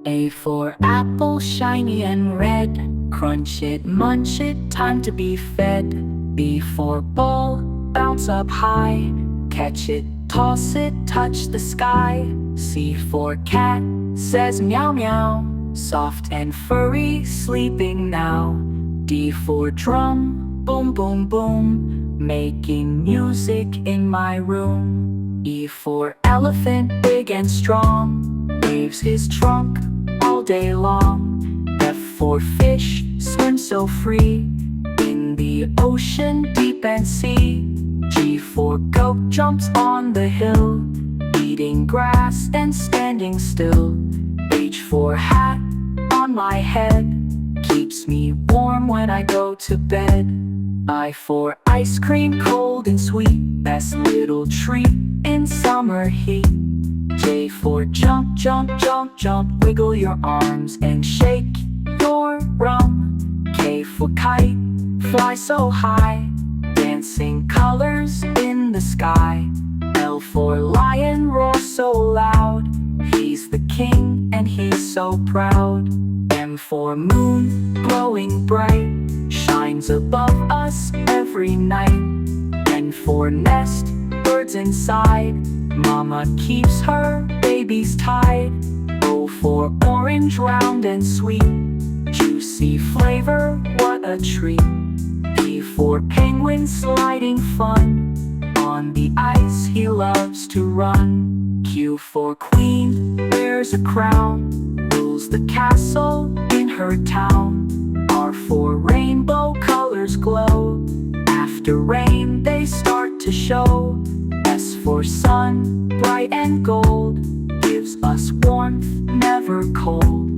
A for apple, shiny and red. Crunch it, munch it, time to be fed. B for ball, bounce up high. Catch it, toss it, touch the sky. C for cat, says meow meow. Soft and furry, sleeping now. D for drum, boom boom boom, making music in my room. E for elephant, big and strong, waves his trunk all day long. F for fish, swims so free in the ocean deep and sea. G for goat, jumps on the hill, eating grass and standing still. H for hat, on my head, keeps me warm when I go to bed. I for ice cream, cold and sweet, best little treat in summer heat. J for jump, jump, jump, jump, wiggle your arms and shake your rump. K for kite, fly so high, dancing colors in the sky. L for lion, roar so loud, he's the king and he's so proud. M for moon, glowing bright, shines above us every night. N for nest, birds inside, mama keeps her babies tied. O for orange, round and sweet, juicy flavor, what a treat. P for penguin, sliding fun, on the ice he loves to run. Q for queen, wears a crown, rules the castle in her town. R for rainbow, colors glow, after rain they start to show. S for sun, bright and gold, gives us warmth, never cold.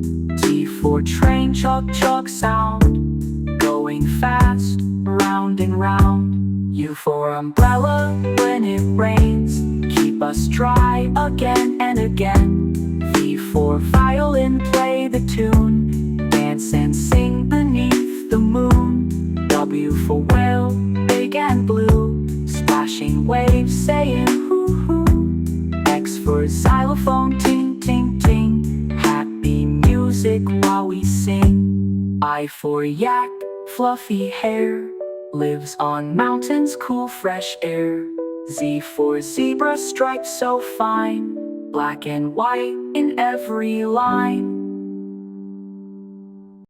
T for train, chug chug sound, going fast, round and round. U for umbrella, when it rains, keep us dry again and again. V for violin, play the tune, dance and sing beneath the moon. W for whale, big and blue, splashing waves saying hoo hoo. X for xylophone, ting ting ting, happy music while we sing. I for yak, fluffy hair, lives on mountains, cool fresh air. Z for zebra, stripes so fine, black and white in every line.